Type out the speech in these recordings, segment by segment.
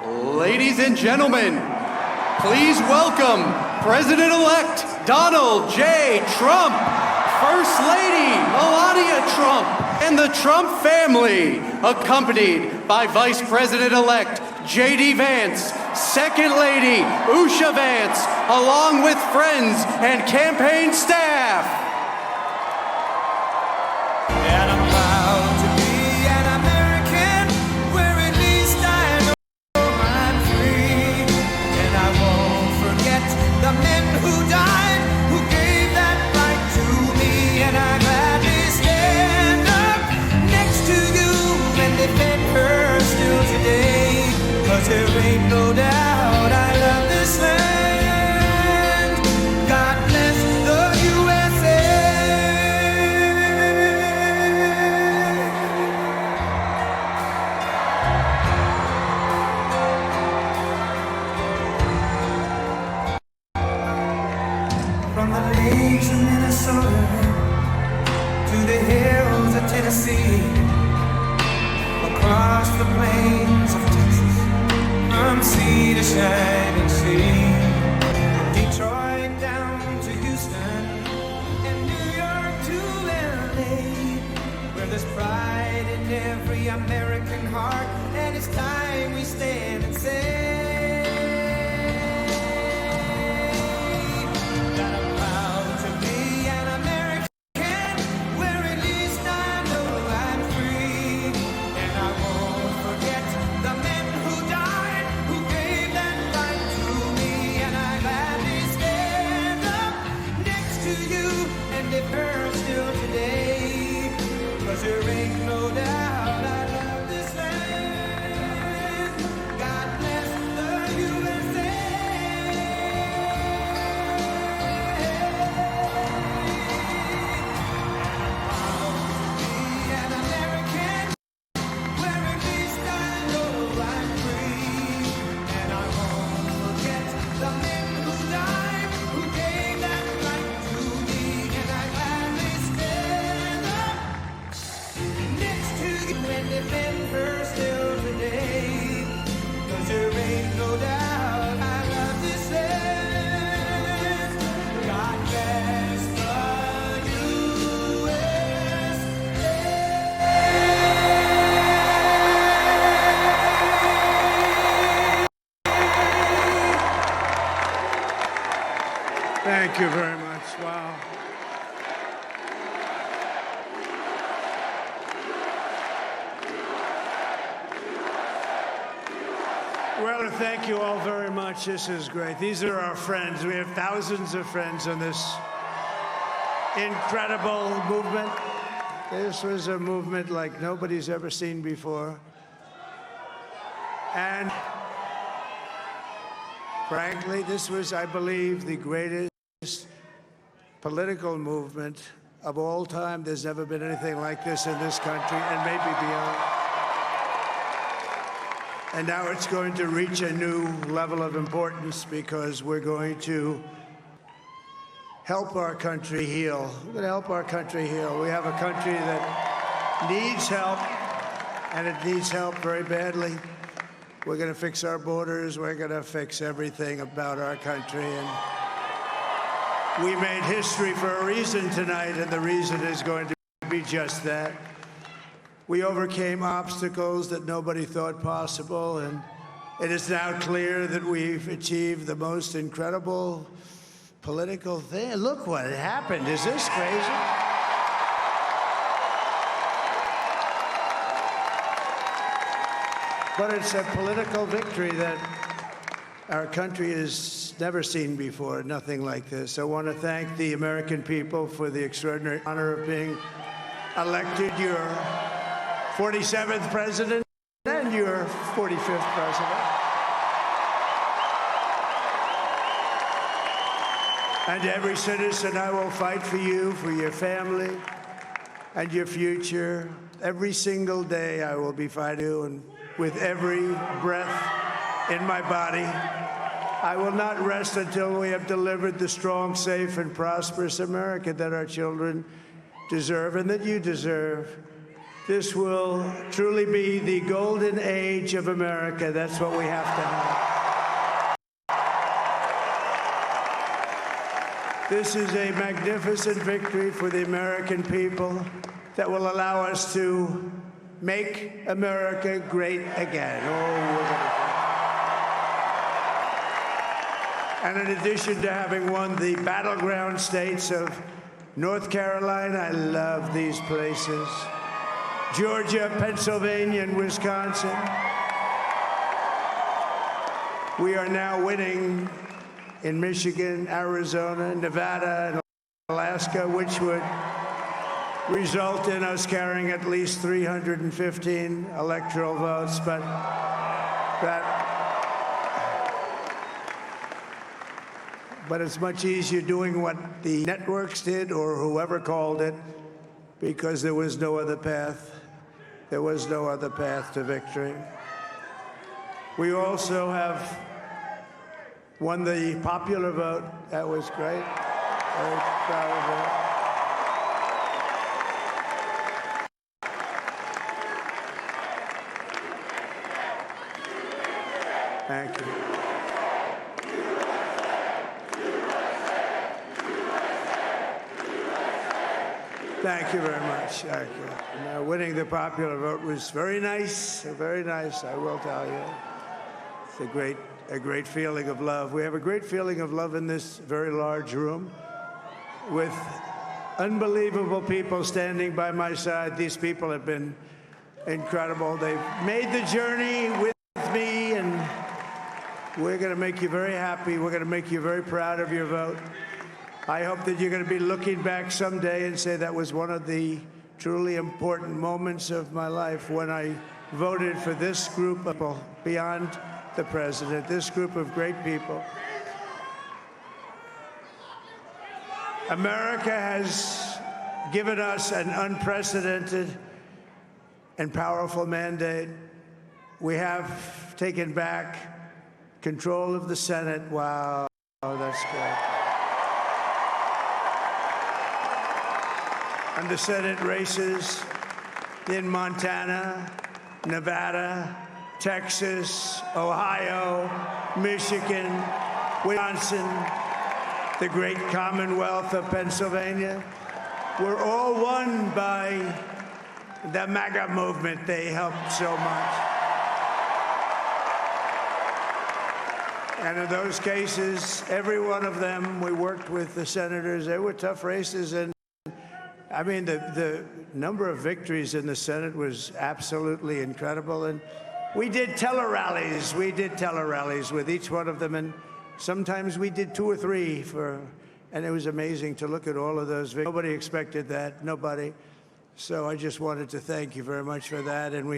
Ladies and gentlemen, please welcome President-elect Donald J. Trump, First Lady Melania Trump, and the Trump family, accompanied by Vice President-elect J.D. Vance, Second Lady Usha Vance, along with friends and campaign staff. And I'm proud to be an American, where at least I know I'm free. And I won't forget the men who died, who gave that right to me. And I gladly stand up next to you and defend her still today. 'Cause there ain't no doubt I love this land. God bless the USA. From the lakes of Minnesota to the hills of Tennessee, across the plains of Texas, from sea to shining sea, from Detroit down to Houston, and New York to LA, where there's pride in every American heart, and it's time we stand and say that I'm proud to be an American, where at least I know I'm free. And I won't forget the men who died, who gave that right to me. And I gladly stand up next to you and defend her still today. 'Cause there ain't no doubt I love this land. God bless the USA. Be an American, where at least I know I'm free. And I won't forget the men who died, who gave that right to me. And I gladly stand up next to you and defend her still today. 'Cause there ain't no doubt I love this land. God bless the USA. Thank you very much. Wow. Well, thank you all very much. This is great. These are our friends. We have thousands of friends in this incredible movement. This was a movement like nobody's ever seen before. And frankly, this was, I believe, the greatest political movement of all time. There's never been anything like this in this country, and maybe beyond. And now it's going to reach a new level of importance because we're going to help our country heal. We're going to help our country heal. We have a country that needs help, and it needs help very badly. We're going to fix our borders. We're going to fix everything about our country. And we made history for a reason tonight, and the reason is going to be just that. We overcame obstacles that nobody thought possible, and it is now clear that we've achieved the most incredible political thing. Look what happened. Is this crazy? But it's a political victory that our country has never seen before, nothing like this. I want to thank the American people for the extraordinary honor of being elected your 47th president and your 45th president. And every citizen, I will fight for you, for your family, and your future. Every single day I will be fighting you, and with every breath in my body, I will not rest until we have delivered the strong, safe, and prosperous America that our children deserve and that you deserve. This will truly be the golden age of America. That's what we have to have. This is a magnificent victory for the American people that will allow us to make America great again. Oh, we're gonna And in addition to having won the battleground states of North Carolina, I love these places, Georgia, Pennsylvania, and Wisconsin, we are now winning in Michigan, Arizona, Nevada, and Alaska, which would result in us carrying at least 315 electoral votes, but it's much easier doing what the networks did or whoever called it, because there was no other path. There was no other path to victory. We also have won the popular vote. That was great. Very proud of that. Thank you. Thank you very much. Thank you. Winning the popular vote was very nice, I will tell you. It's a great feeling of love. We have a great feeling of love in this very large room with unbelievable people standing by my side. These people have been incredible. They've made the journey with me, and we're going to make you very happy. We're going to make you very proud of your vote. I hope that you're going to be looking back someday and say that was one of the truly important moments of my life when I voted for this group of people beyond the president, this group of great people. America has given us an unprecedented and powerful mandate. We have taken back control of the Senate. Wow, that's great. And the Senate races in Montana, Nevada, Texas, Ohio, Michigan, Wisconsin, the great Commonwealth of Pennsylvania, were all won by the MAGA movement. They helped so much. And in those cases, every one of them, we worked with the senators. They were tough races, and I mean, the number of victories in the Senate was absolutely incredible. And we did tele-rallies. We did tele-rallies with each one of them. And sometimes we did 2 or 3 and it was amazing to look at all of those victories. Nobody expected that, nobody. So I just wanted to thank you very much for that. And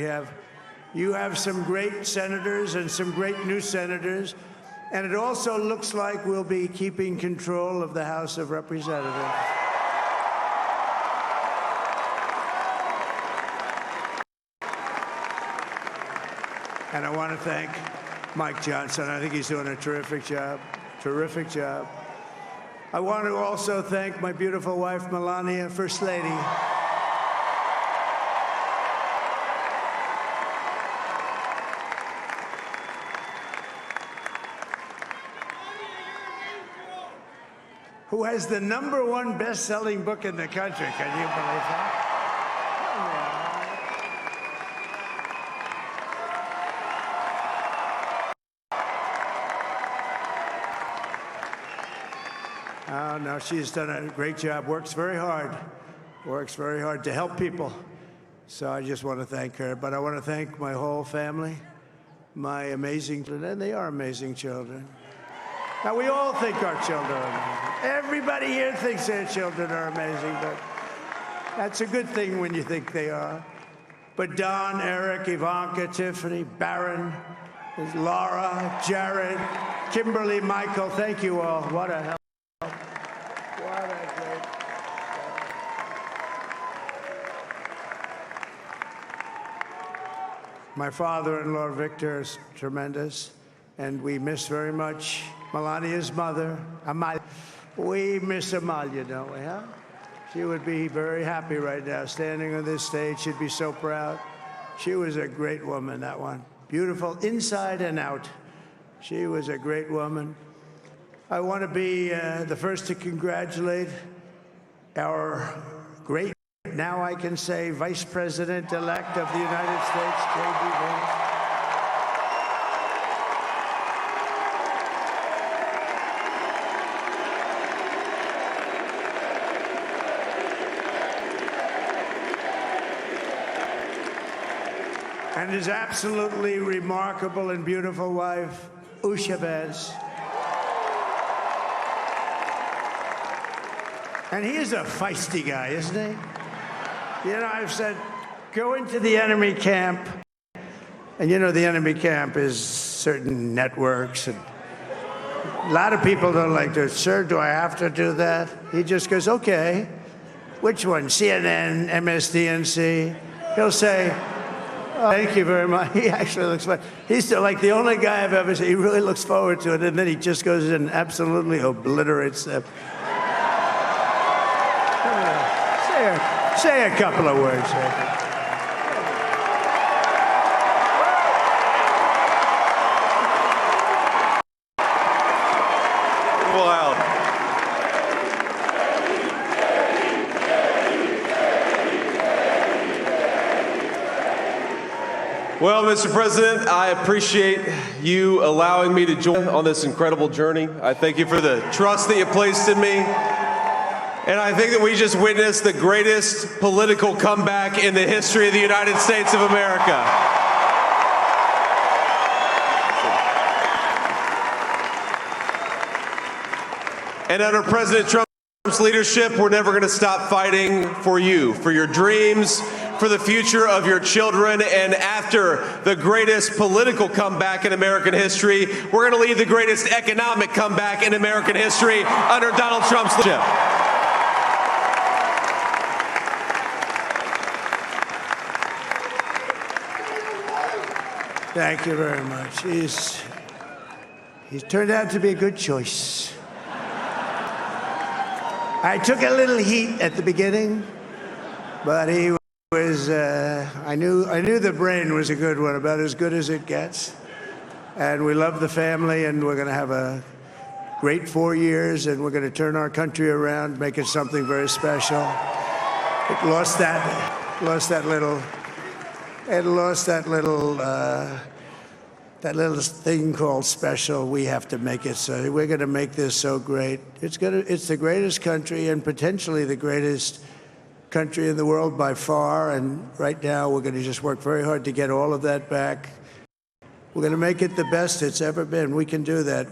you have some great senators and some great new senators. And it also looks like we'll be keeping control of the House of Representatives. And I want to thank Mike Johnson. I think he's doing a terrific job. Terrific job. I want to also thank my beautiful wife, Melania, First Lady. Who has the #1 best-selling book in the country. Can you believe that? Oh, no, she's done a great job, works very hard to help people. So I just want to thank her. But I want to thank my whole family, my amazing children, and they are amazing children. Now, we all think our children are amazing. Everybody here thinks their children are amazing, but that's a good thing when you think they are. But Don, Eric, Ivanka, Tiffany, Barron, Laura, Jared, Kimberly, Michael, thank you all. What a help. My father-in-law, Victor, is tremendous, and we miss very much Melania's mother, Amalia. We miss Amalia, don't we, huh? She would be very happy right now, standing on this stage. She'd be so proud. She was a great woman, that one. Beautiful inside and out. She was a great woman. I want to be the first to congratulate our great, now I can say, Vice President-elect of the United States, J.D. Vance. And his absolutely remarkable and beautiful wife, Usha Vance. And he is a feisty guy, isn't he? You know, I've said, go into the enemy camp. And you know, the enemy camp is certain networks. And a lot of people don't like to, sir, do I have to do that? He just goes, okay. Which one? CNN, MSDNC? He'll say, oh, thank you very much. He actually looks fun. He's still like the only guy I've ever seen. He really looks forward to it. And then he just goes in and absolutely obliterates them. Say a couple of words. Wild. Well, Mr. President, I appreciate you allowing me to join on this incredible journey. I thank you for the trust that you placed in me. And I think that we just witnessed the greatest political comeback in the history of the United States of America. And under President Trump's leadership, we're never going to stop fighting for you, for your dreams, for the future of your children. And after the greatest political comeback in American history, we're going to lead the greatest economic comeback in American history under Donald Trump's leadership. Thank you very much. He's turned out to be a good choice. I took a little heat at the beginning, but he was, I knew the brain was a good one, about as good as it gets. And we love the family, and we're going to have a great 4 years, and we're going to turn our country around, make it something very special. It lost that thing called special. We have to make it so. We're going to make this so great. It's the greatest country and potentially the greatest country in the world by far. And right now, we're going to just work very hard to get all of that back. We're going to make it the best it's ever been. We can do that.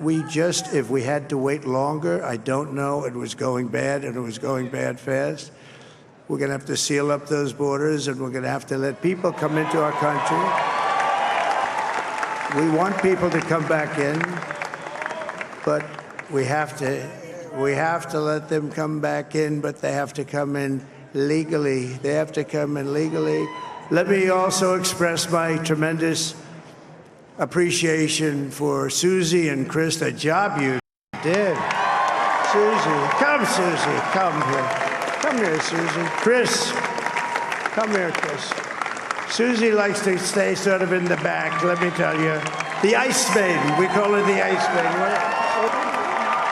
If we had to wait longer, I don't know. It was going bad, and it was going bad fast. We're going to have to seal up those borders, and we're going to have to let people come into our country. We want people to come back in, but we have to let them come back in, but they have to come in legally. They have to come in legally. Let me also express my tremendous appreciation for Susie and Chris, the job you did. Susie, come here. Come here, Susie. Chris, come here, Chris. Susie likes to stay sort of in the back, let me tell you. The Ice Maiden, we call her the Ice Maiden.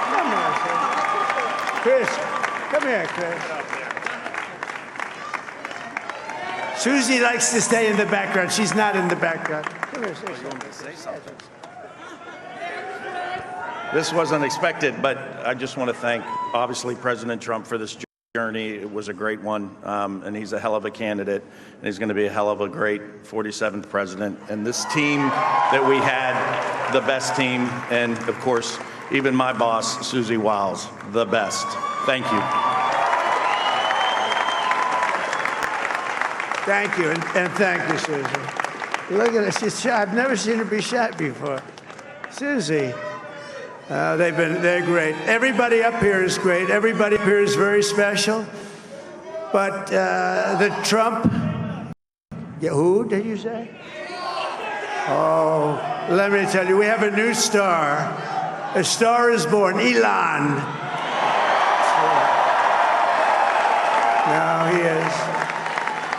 Come here, Chris. Come here, Chris. Susie likes to stay in the background. She's not in the background. Come here, say something. This wasn't expected, but I just want to thank, obviously, President Trump for this journey. It was a great one, and he's a hell of a candidate, and he's going to be a hell of a great 47th president. And this team that we had, the best team, and of course, even my boss, Susie Wiles, the best. Thank you. Thank you, and thank you, Susie. Look at her, she's shy. I've never seen her be shy before. Susie. They're great. Everybody up here is great. Everybody up here is very special. But the Trump, who did you say? Oh, let me tell you, we have a new star. A star is born, Elon. Now he is.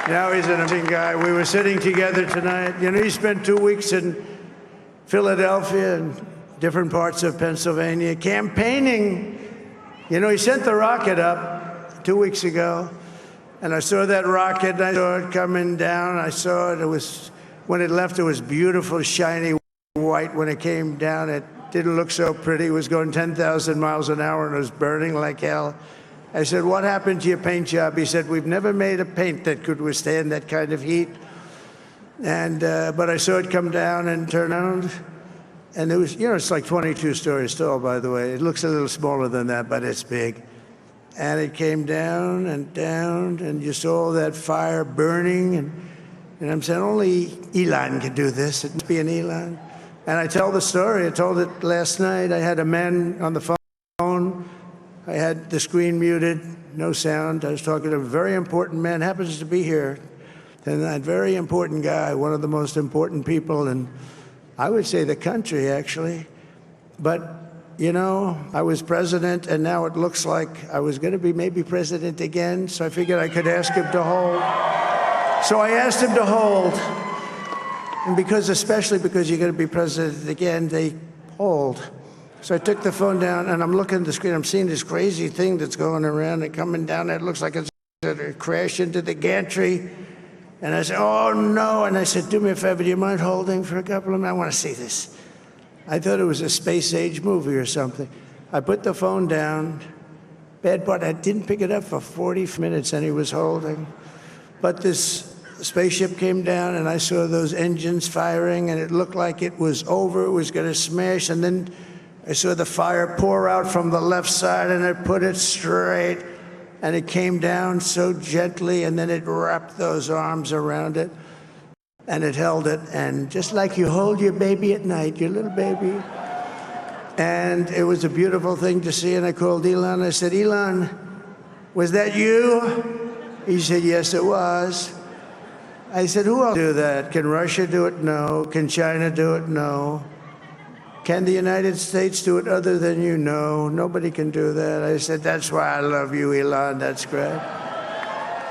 Now he's an amazing guy. We were sitting together tonight. You know, he spent 2 weeks in Philadelphia and different parts of Pennsylvania campaigning. You know, he sent the rocket up 2 weeks ago, and I saw that rocket, and I saw it coming down. I saw it. It was, when it left, it was beautiful, shiny white. When it came down, it didn't look so pretty. It was going 10,000 miles an hour, and it was burning like hell. I said, what happened to your paint job? He said, we've never made a paint that could withstand that kind of heat. And, but I saw it come down and turn around. And it was, you know, it's like 22 stories tall, by the way. It looks a little smaller than that, but it's big. And it came down, and you saw that fire burning. And I'm saying, only Elon can do this. It must be an Elon. And I tell the story. I told it last night. I had a man on the phone. I had the screen muted, no sound. I was talking to a very important man, happens to be here. And that very important guy, one of the most important people in, I would say, the country, actually. But, you know, I was president, and now it looks like I was going to be maybe president again, so I figured I could ask him to hold. So I asked him to hold. And because, especially because you're going to be president again, they hold. So I took the phone down, and I'm looking at the screen. I'm seeing this crazy thing that's going around and coming down. It looks like it's going to crash into the gantry. And I said, oh, no. And I said, do me a favor. Do you mind holding for a couple of minutes? I want to see this. I thought it was a space-age movie or something. I put the phone down. Bad part, I didn't pick it up for 40 minutes, and he was holding. But this spaceship came down, and I saw those engines firing, and it looked like it was over. It was going to smash. And then I saw the fire pour out from the left side, and it put it straight, and it came down so gently, and then it wrapped those arms around it, and it held it, and just like you hold your baby at night, your little baby. And it was a beautiful thing to see, and I called Elon. I said, Elon, was that you? He said, yes, it was. I said, who else do that? Can Russia do it? No. Can China do it? No. Can the United States do it other than you? No, nobody can do that. I said, that's why I love you, Elon. That's great.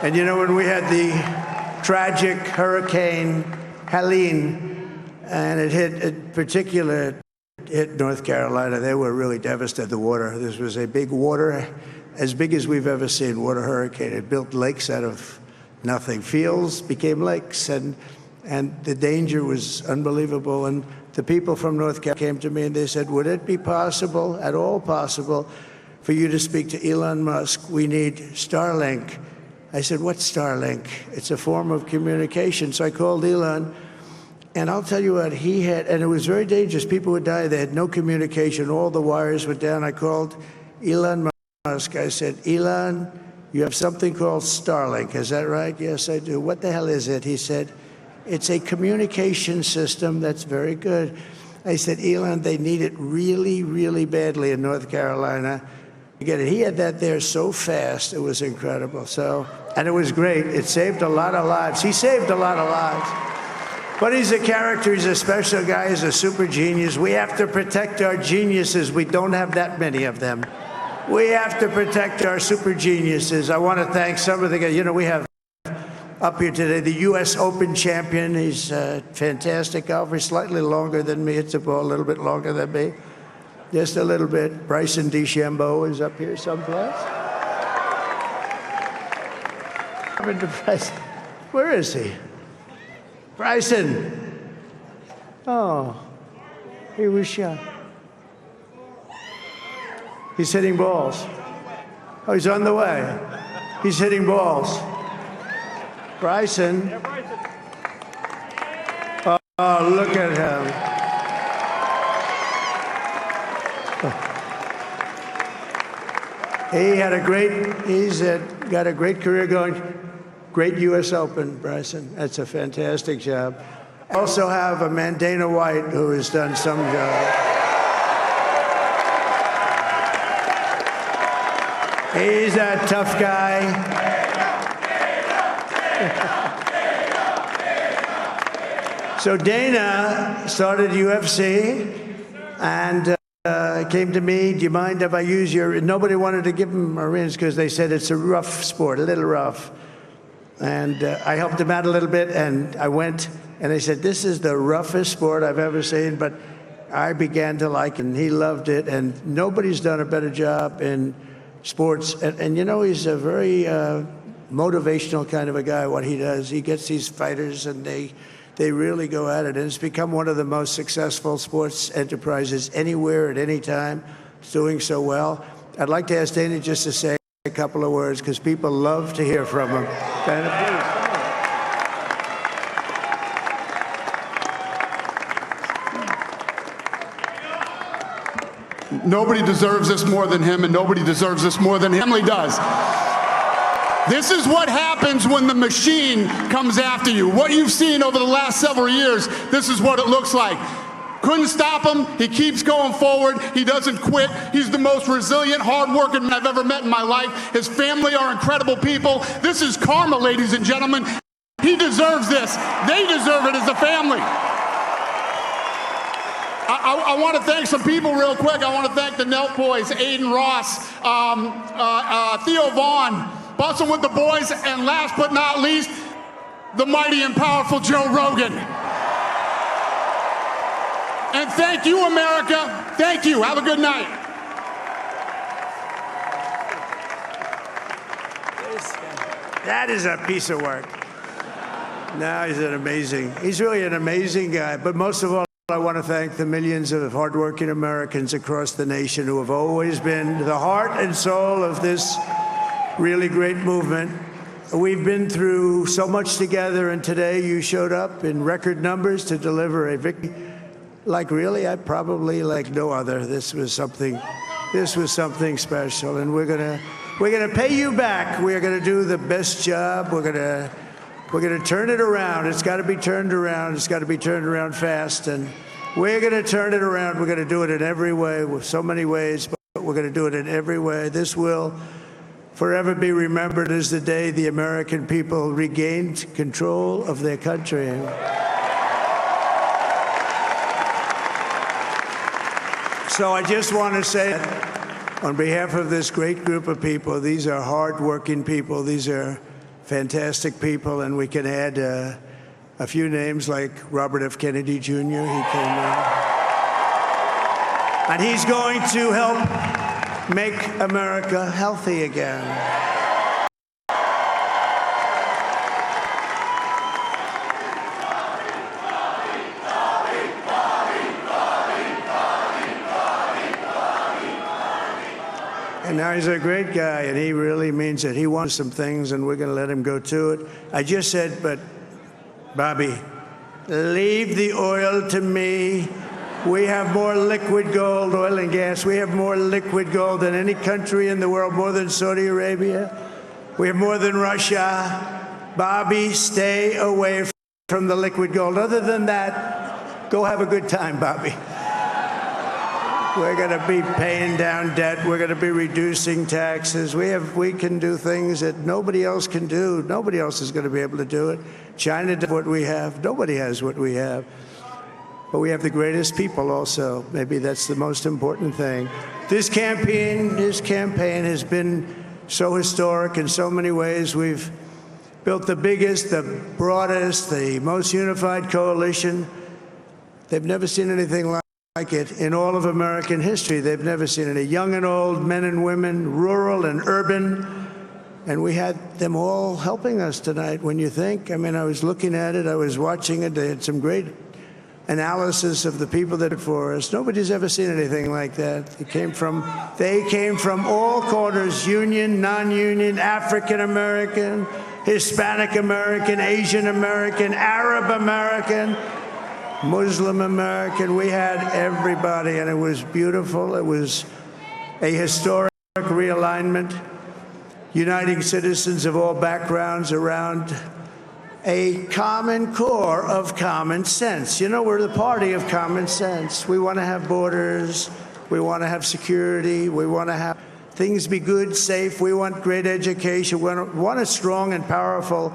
And you know, when we had the tragic Hurricane Helene, and it hit North Carolina, they were really devastated, the water. This was a big water, as big as we've ever seen, water hurricane. It built lakes out of nothing. Fields became lakes, and the danger was unbelievable. And the people from North Carolina came to me and they said, would it be possible, at all possible, for you to speak to Elon Musk? We need Starlink. I said, what's Starlink? It's a form of communication. So I called Elon, and I'll tell you what, he had, and it was very dangerous. People would die. They had no communication. All the wires were down. I called Elon Musk. I said, Elon, you have something called Starlink. Is that right? Yes, I do. What the hell is it? He said, it's a communication system that's very good. I said, Elon, they need it really, really badly in North Carolina. You get it. He had that there so fast. It was incredible. So, and it was great. It saved a lot of lives. He saved a lot of lives. But he's a character. He's a special guy. He's a super genius. We have to protect our geniuses. We don't have that many of them. We have to protect our super geniuses. I want to thank some of the guys. You know, we have up here today, the U.S. Open champion. He's a fantastic golfer. He's slightly longer than me. Hits the ball a little bit longer than me. Just a little bit. Bryson DeChambeau is up here someplace. Where is he? Bryson. Oh, he was shot. He's hitting balls. Oh, he's on the way. He's hitting balls. Bryson. Oh, look at him. He's got a great career going. Great U.S. Open, Bryson. That's a fantastic job. I also have a man, Dana White, who has done some job. He's a tough guy. So Dana started UFC, and came to me, do you mind if I use your, nobody wanted to give him a rinse because they said it's a rough sport, a little rough. And I helped him out a little bit, and I went, and they said, this is the roughest sport I've ever seen, but I began to like it, and he loved it, and nobody's done a better job in sports. And you know, he's a very motivational kind of a guy, what he does. He gets these fighters, and they really go at it, and it's become one of the most successful sports enterprises anywhere at any time. It's doing so well. I'd like to ask Dana just to say a couple of words, because people love to hear from him. Dana, please. Nobody deserves this more than him, and nobody deserves this more than him. He does. This is what happens when the machine comes after you. What you've seen over the last several years, this is what it looks like. Couldn't stop him. He keeps going forward. He doesn't quit. He's the most resilient, hard-working man I've ever met in my life. His family are incredible people. This is karma, ladies and gentlemen. He deserves this. They deserve it as a family. I want to thank some people real quick. I want to thank the Nelk boys, Aiden Ross, Theo Vaughn, busting with the boys, and last but not least, the mighty and powerful Joe Rogan. And thank you, America. Thank you. Have a good night. That is a piece of work. No, he's really an amazing guy. But most of all, I want to thank the millions of hardworking Americans across the nation who have always been the heart and soul of this really great movement. We've been through so much together, and today you showed up in record numbers to deliver a victory. Like really, I probably like no other. This was something special, and we're gonna pay you back. We're gonna do the best job. We're gonna turn it around. It's got to be turned around. It's got to be turned around fast, and we're gonna turn it around. We're gonna do it in every way, with so many ways, but we're gonna do it in every way. This will forever be remembered as the day the American people regained control of their country. So I just want to say, on behalf of this great group of people, these are hard-working people. These are fantastic people, and we can add a few names like Robert F. Kennedy Jr. He came in, and he's going to help make America healthy again. And now he's a great guy, and he really means it. He wants some things, and we're going to let him go to it. I just said, but Bobby, leave the oil to me. We have more liquid gold, oil and gas. We have more liquid gold than any country in the world, more than Saudi Arabia. We have more than Russia. Bobby, stay away from the liquid gold. Other than that, go have a good time, Bobby. We're going to be paying down debt. We're going to be reducing taxes. We can do things that nobody else can do. Nobody else is going to be able to do it. China does what we have. Nobody has what we have. But we have the greatest people also. Maybe that's the most important thing. This campaign has been so historic in so many ways. We've built the biggest, the broadest, the most unified coalition. They've never seen anything like it in all of American history. They've never seen it. Young and old, men and women, rural and urban. And we had them all helping us tonight. When you think, I mean, I was looking at it, I was watching it. They had some great analysis of the people that are for us. Nobody's ever seen anything like that. They came from all corners, union, non-union, African American, Hispanic American, Asian American, Arab American, Muslim American. We had everybody, and it was beautiful. It was a historic realignment, uniting citizens of all backgrounds around a common core of common sense. You know, we're the party of common sense. We want to have borders. We want to have security. We want to have things be good, safe. We want great education. We want a strong and powerful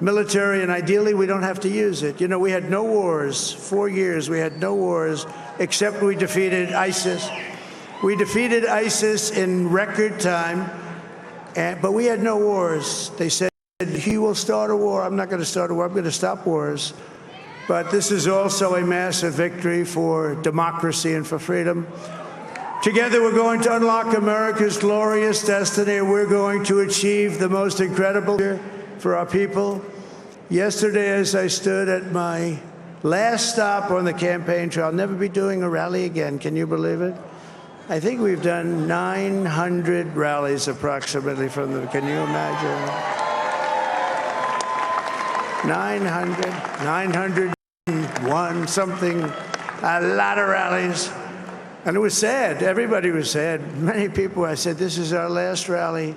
military, and ideally we don't have to use it. You know, we had no wars, 4 years we had no wars, except we defeated ISIS. We defeated ISIS in record time, but we had no wars. They said, he will start a war. I'm not going to start a war. I'm going to stop wars. But this is also a massive victory for democracy and for freedom. Together, we're going to unlock America's glorious destiny. We're going to achieve the most incredible for our people. Yesterday, as I stood at my last stop on the campaign trail, I'll never be doing a rally again. Can you believe it? I think we've done 900 rallies approximately from the, can you imagine? 901 something, a lot of rallies. And it was sad. Everybody was sad. Many people, I said, this is our last rally.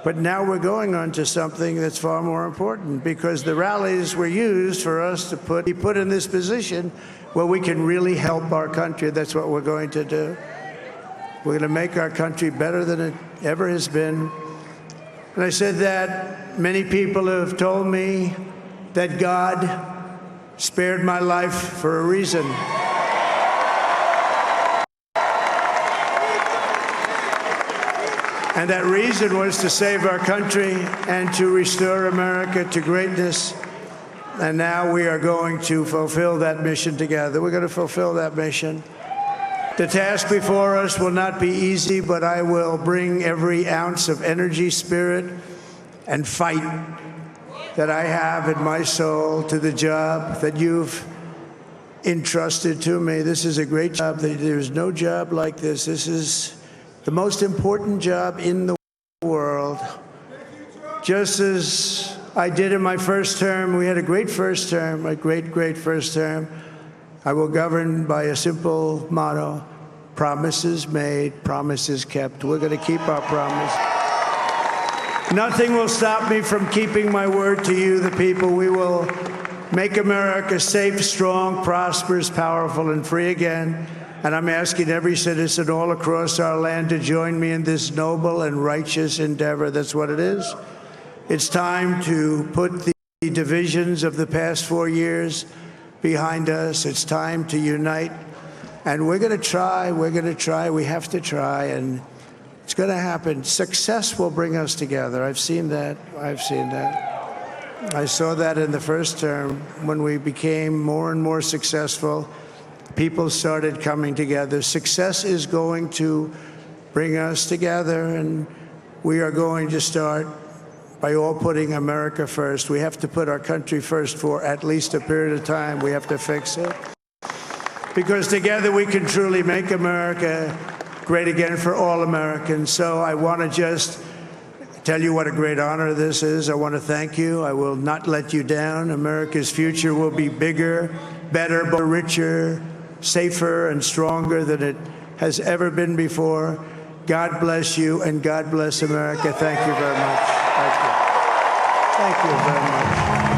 But now we're going on to something that's far more important, because the rallies were used for us to be put in this position where we can really help our country. That's what we're going to do. We're going to make our country better than it ever has been. And I said that many people have told me that God spared my life for a reason. And that reason was to save our country and to restore America to greatness. And now we are going to fulfill that mission together. We're going to fulfill that mission. The task before us will not be easy, but I will bring every ounce of energy, spirit, and fight that I have in my soul to the job that you've entrusted to me. This is a great job. There's no job like this. This is the most important job in the world. Just as I did in my first term, we had a great first term, a great first term. I will govern by a simple motto: promises made, promises kept. We're going to keep our promise. Nothing will stop me from keeping my word to you, the people. We will make America safe, strong, prosperous, powerful, and free again. And I'm asking every citizen all across our land to join me in this noble and righteous endeavor. That's what it is. It's time to put the divisions of the past 4 years behind us. It's time to unite. And we're going to try. We're going to try. We have to try. And it's going to happen. Success will bring us together. I've seen that. I've seen that. I saw that in the first term. When we became more and more successful, people started coming together. Success is going to bring us together, and we are going to start by all putting America first. We have to put our country first for at least a period of time. We have to fix it. Because together we can truly make America great again for all Americans. So I want to just tell you what a great honor this is. I want to thank you. I will not let you down. America's future will be bigger, better, richer, safer, and stronger than it has ever been before. God bless you, and God bless America. Thank you very much. Thank you. Thank you very much.